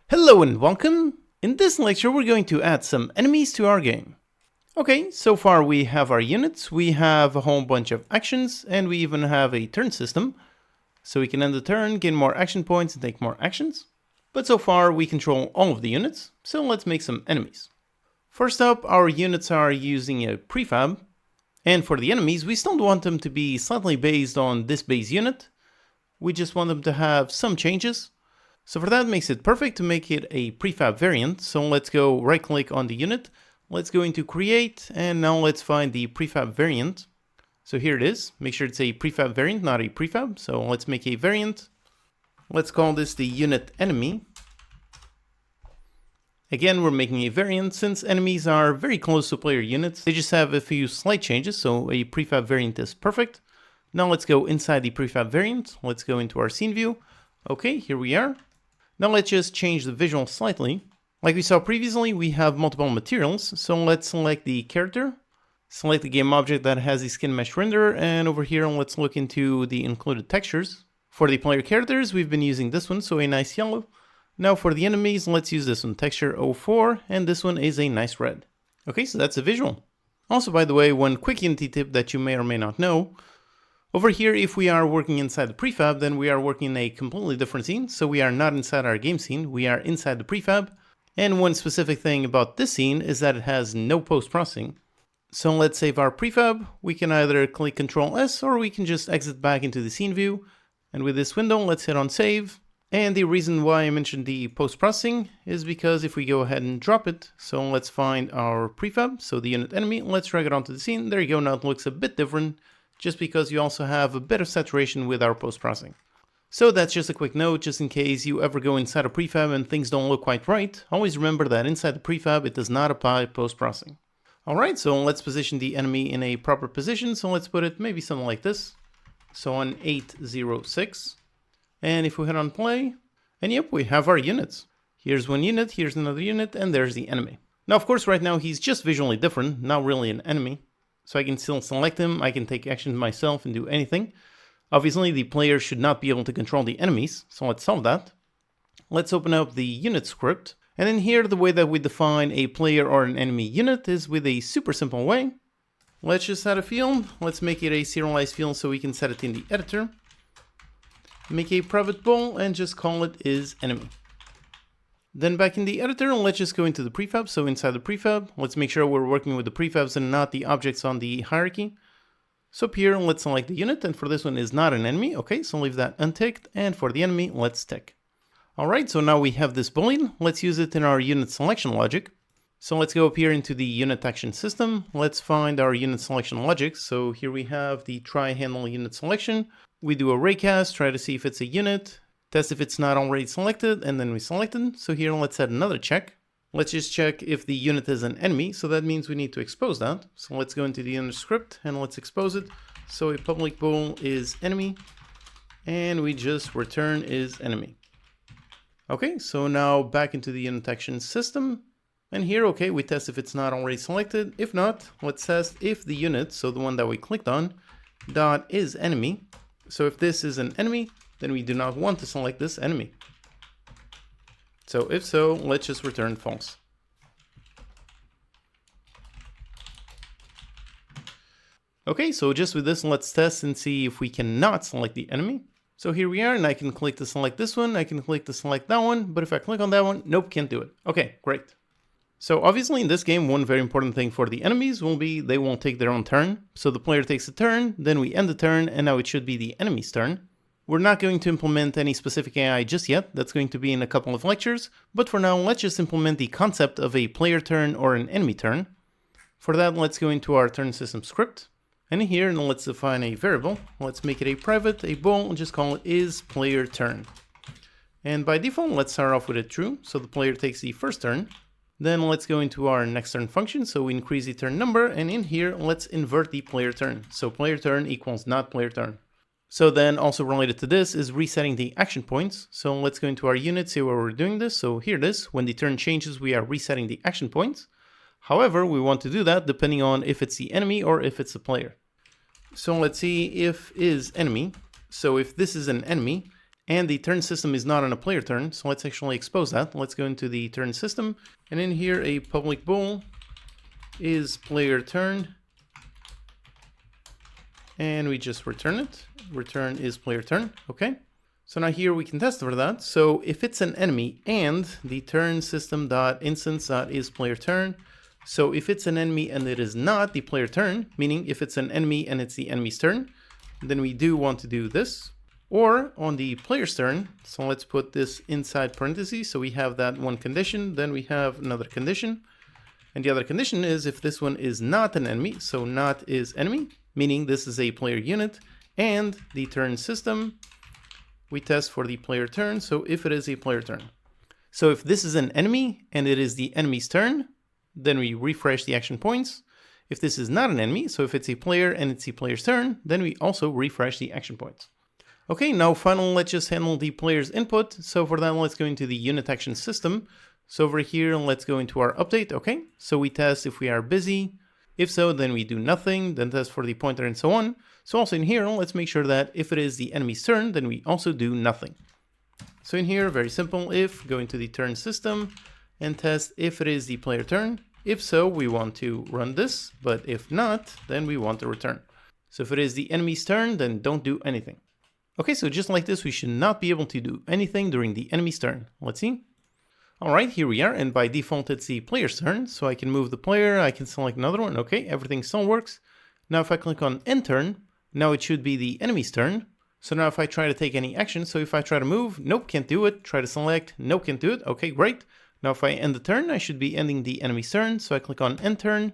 Hello and welcome! In this lecture we're going to add some enemies to our game. Okay, so far we have our units, we have a whole bunch of actions, and we even have a turn system. So we can end the turn, gain more action points, and take more actions. But so far we control all of the units, so let's make some enemies. First up, our units are using a prefab. And for the enemies, we still want them to be slightly based on this base unit. We just want them to have some changes. So for that makes it perfect to make it a prefab variant. So let's go right click on the unit. Let's go into create and now let's find the prefab variant. So here it is. Make sure it's a prefab variant, not a prefab. So let's make a variant. Let's call this the unit enemy. Again, we're making a variant since enemies are very close to player units. They just have a few slight changes, so a prefab variant is perfect. Now let's go inside the prefab variant. Let's go into our scene view. Okay, here we are. Now let's just change the visual slightly. Like we saw previously, we have multiple materials. So let's select the character, select the game object that has the skin mesh renderer, and over here let's look into the included textures. For the player characters, we've been using this one, so a nice yellow. Now for the enemies, let's use this one, texture 04, and this one is a nice red. Okay, so that's a visual. Also, by the way, one quick Unity tip that you may or may not know. Over here, if we are working inside the prefab, then we are working in a completely different scene. So we are not inside our game scene, we are inside the prefab. And one specific thing about this scene is that it has no post-processing. So let's save our prefab. We can either click Ctrl S or we can just exit back into the scene view. And with this window, let's hit on save. And the reason why I mentioned the post-processing is because if we go ahead and drop it, so let's find our prefab, so the unit enemy, let's drag it onto the scene. There you go, now it looks a bit different, just because you also have a bit of saturation with our post-processing. So that's just a quick note, just in case you ever go inside a prefab and things don't look quite right. Always remember that inside the prefab, it does not apply post-processing. Alright, so let's position the enemy in a proper position, so let's put it maybe something like this. So on 806. And if we hit on play, and yep, we have our units. Here's one unit, here's another unit, and there's the enemy. Now, of course, right now he's just visually different, not really an enemy. So I can still select him, I can take action myself and do anything. Obviously, the player should not be able to control the enemies, so let's solve that. Let's open up the unit script. And in here, the way that we define a player or an enemy unit is with a super simple way. Let's just add a field. Let's make it a serialized field so we can set it in the editor. Make a private bool and just call it isEnemy. Then back in the editor, let's just go into the prefab. So inside the prefab, let's make sure we're working with the prefabs and not the objects on the hierarchy. So up here, let's select the unit, and for this one is not an enemy. Okay, so leave that unticked, and for the enemy, let's tick. Alright, so now we have this boolean. Let's use it in our unit selection logic. So let's go up here into the unit action system. Let's find our unit selection logic. So here we have the try handle unit selection. We do a raycast, try to see if it's a unit, test if it's not already selected, and then we select it. So here let's add another check. Let's just check if the unit is an enemy, so that means we need to expose that. So let's go into the unit script and let's expose it. So a public bool is enemy, and we just return isEnemy. Okay, so now back into the unit action system. And here, okay, we test if it's not already selected. If not, let's test if the unit, so the one that we clicked on, dot isEnemy. So if this is an enemy, then we do not want to select this enemy. So if so, let's just return false. Okay, so just with this, let's test and see if we cannot select the enemy. So here we are, and I can click to select this one, I can click to select that one, but if I click on that one, nope, can't do it. Okay, great. So obviously in this game, one very important thing for the enemies will be they won't take their own turn. So the player takes a turn, then we end the turn, and now it should be the enemy's turn. We're not going to implement any specific AI just yet, that's going to be in a couple of lectures, but for now let's just implement the concept of a player turn or an enemy turn. For that, let's go into our turn system script, and here let's define a variable. Let's make it a private, a bool, and just call it isPlayerTurn. And by default, let's start off with a true, so the player takes the first turn. Then let's go into our next turn function, so we increase the turn number, and in here, let's invert the player turn. So player turn equals not player turn. So then also related to this is resetting the action points. So let's go into our unit, see where we're doing this. So here it is, when the turn changes, we are resetting the action points. However, we want to do that depending on if it's the enemy or if it's the player. So let's see if isEnemy. So if this is an enemy, and the turn system is not on a player turn, so let's actually expose that. Let's go into the turn system, and in here a public bool is player turn, and we just return it. Return is player turn. Okay, so now here we can test for that. So if it's an enemy and the turn system dot instance dot is player turn, so if it's an enemy and it is not the player turn, meaning if it's an enemy and it's the enemy's turn, then we do want to do this. Or on the player's turn, so let's put this inside parentheses, so we have that one condition, then we have another condition, and the other condition is if this one is not an enemy, so not is enemy, meaning this is a player unit, and the turn system, we test for the player turn, so if it is a player turn. So if this is an enemy and it is the enemy's turn, then we refresh the action points. If this is not an enemy, so if it's a player and it's the player's turn, then we also refresh the action points. Okay, now finally, let's just handle the player's input. So for that, let's go into the unit action system. So over here, let's go into our update. Okay, so we test if we are busy. If so, then we do nothing, then test for the pointer and so on. So also in here, let's make sure that if it is the enemy's turn, then we also do nothing. So in here, very simple, if, go into the turn system and test if it is the player turn. If so, we want to run this, but if not, then we want to return. So if it is the enemy's turn, then don't do anything. Okay, so just like this, we should not be able to do anything during the enemy's turn. Let's see. All right, here we are, and by default, it's the player's turn. So I can move the player, I can select another one. Okay, everything still works. Now if I click on end turn, now it should be the enemy's turn. So now if I try to take any action, so if I try to move, nope, can't do it. Try to select, nope, can't do it. Okay, great. Now if I end the turn, I should be ending the enemy's turn. So I click on end turn,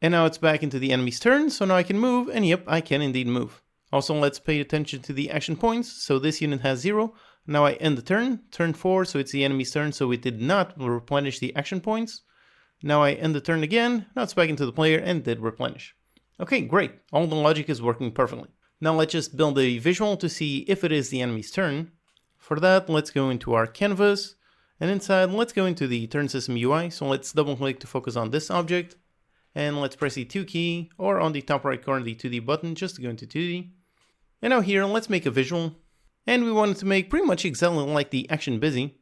and now it's back into the enemy's turn. So now I can move, and yep, I can indeed move. Also, let's pay attention to the action points. So this unit has 0. Now I end the turn, turn 4, so it's the enemy's turn, so it did not replenish the action points. Now I end the turn again, now it's back into the player and did replenish. Okay, great. All the logic is working perfectly. Now let's just build a visual to see if it is the enemy's turn. For that, let's go into our canvas, and inside, let's go into the turn system UI. So let's double click to focus on this object, and let's press the 2 key, or on the top right corner, the 2D button, just to go into 2D. And now here, let's make a visual. And we wanted to make pretty much exactly like the action busy.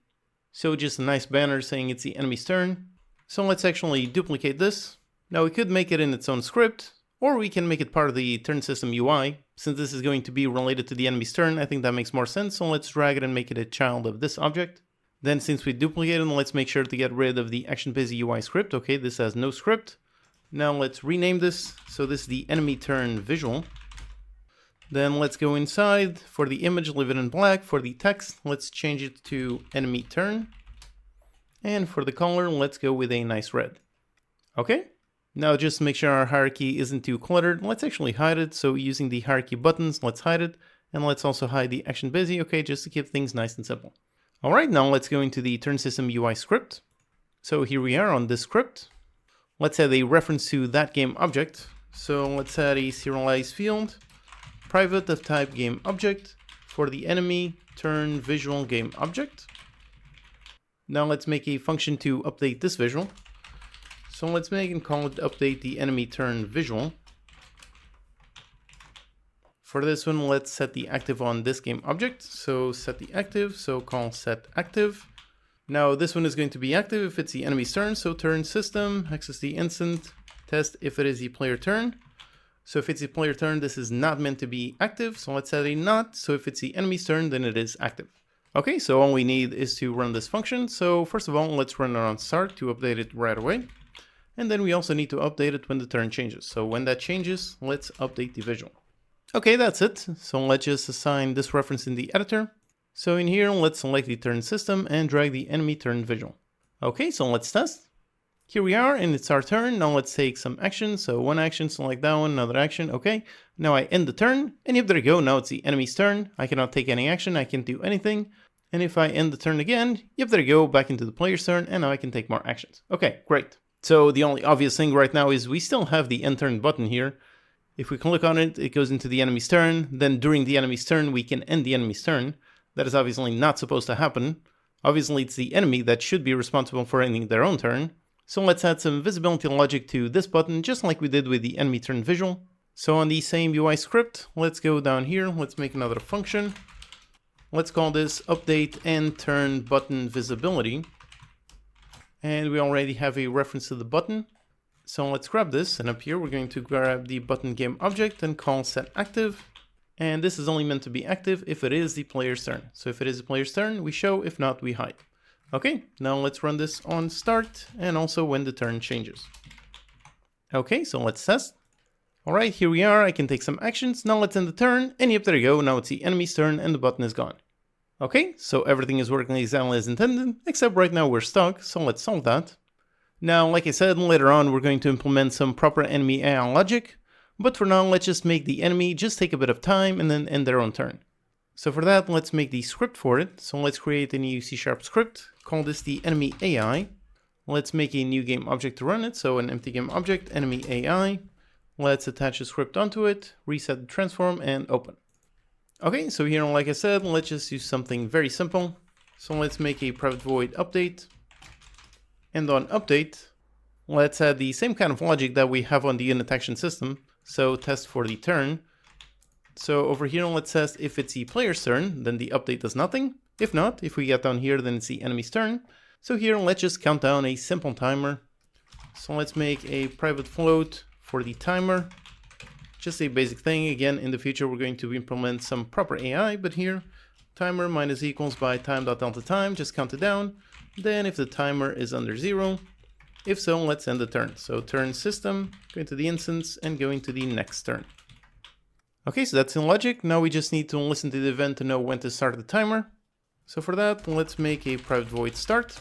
So just a nice banner saying it's the enemy's turn. So let's actually duplicate this. Now we could make it in its own script, or we can make it part of the turn system UI. Since this is going to be related to the enemy's turn, I think that makes more sense. So let's drag it and make it a child of this object. Then since we duplicated, let's make sure to get rid of the action busy UI script. Okay, this has no script. Now let's rename this. So this is the enemy turn visual. Then let's go inside. For the image, leave it in black. For the text, let's change it to enemy turn. And for the color, let's go with a nice red. Okay, now just make sure our hierarchy isn't too cluttered. Let's actually hide it. So using the hierarchy buttons, let's hide it. And let's also hide the action busy, okay, just to keep things nice and simple. All right, now let's go into the turn system UI script. So here we are on this script. Let's add a reference to that game object. So let's add a serialized field. Private of type game object for the enemy turn visual game object. Now let's make a function to update this visual. So let's make and call it update the enemy turn visual. For this one, let's set the active on this game object. So set the active, so call set active. Now this one is going to be active if it's the enemy's turn. So turn system, access the instant, test if it is the player turn. So if it's the player turn, this is not meant to be active. So let's set a not. So if it's the enemy's turn, then it is active. Okay, so all we need is to run this function. So first of all, let's run it on start to update it right away. And then we also need to update it when the turn changes. So when that changes, let's update the visual. Okay, that's it. So let's just assign this reference in the editor. So in here, let's select the turn system and drag the enemy turn visual. Okay, so let's test. Here we are, and it's our turn. Now let's take some action. So one action, select that one, another action. Okay, now I end the turn, and yep, there you go. Now it's the enemy's turn. I cannot take any action. I can't do anything. And if I end the turn again, yep, there you go. Back into the player's turn, and now I can take more actions. Okay, great. So the only obvious thing right now is we still have the end turn button here. If we click on it, it goes into the enemy's turn. Then during the enemy's turn, we can end the enemy's turn. That is obviously not supposed to happen. Obviously, it's the enemy that should be responsible for ending their own turn. So let's add some visibility logic to this button, just like we did with the enemy turn visual. So on the same UI script, let's go down here. Let's make another function. Let's call this update and turn button visibility. And we already have a reference to the button. So let's grab this, and up here we're going to grab the button game object and call set active. And this is only meant to be active if it is the player's turn. So if it is the player's turn, we show, if not, we hide. Okay, now let's run this on start and also when the turn changes. Okay, so let's test. Alright, here we are. I can take some actions. Now let's end the turn, and yep, there you go. Now it's the enemy's turn and the button is gone. Okay, so everything is working exactly as intended, except right now we're stuck, so let's solve that. Now, like I said, later on we're going to implement some proper enemy AI logic, but for now let's just make the enemy just take a bit of time and then end their own turn. So for that, let's make the script for it. So let's create a new C# script, call this the enemy AI. Let's make a new game object to run it, so an empty game object, enemy AI. Let's attach a script onto it, reset the transform, and open. Okay, so here, like I said, let's just do something very simple. So let's make a private void update. And on update, let's add the same kind of logic that we have on the unit action system. So test for the turn. So over here, let's test if it's the player's turn, then the update does nothing. If not, if we get down here, then it's the enemy's turn. So here, let's just count down a simple timer. So let's make a private float for the timer. Just a basic thing. Again, in the future, we're going to implement some proper AI, but here, timer minus equals by time.delta time, just count it down. Then if the timer is under 0, if so, let's end the turn. So turn system, go into the instance, and go into the next turn. Okay, so that's in logic. Now we just need to listen to the event to know when to start the timer. So for that, let's make a private void start.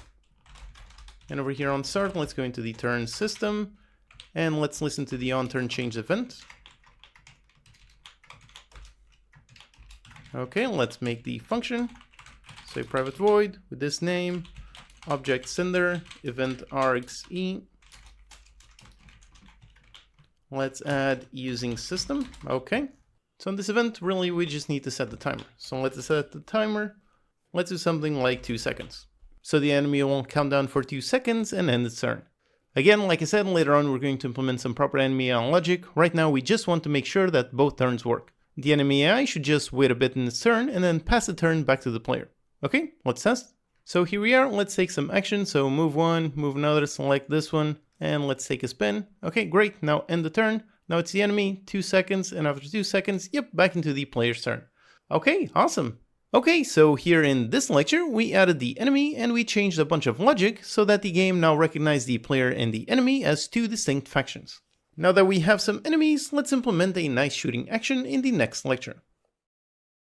And over here on start, let's go into the turn system, and let's listen to the on turn change event. Okay, let's make the function. So a private void with this name, object sender, event args e. Let's add using system. Okay. So in this event, really, we just need to set the timer. So let's set the timer. Let's do something like 2 seconds. So the enemy will count down for 2 seconds and end its turn. Again, like I said, later on, we're going to implement some proper enemy AI logic. Right now, we just want to make sure that both turns work. The enemy AI should just wait a bit in its turn and then pass the turn back to the player. Okay, let's test. So here we are. Let's take some action. So move one, move another, select this one, and let's take a spin. Okay, great. Now end the turn. Now it's the enemy, 2 seconds, and after 2 seconds, yep, back into the player's turn. Okay, awesome. Okay, so here in this lecture, we added the enemy and we changed a bunch of logic so that the game now recognizes the player and the enemy as 2 distinct factions. Now that we have some enemies, let's implement a nice shooting action in the next lecture.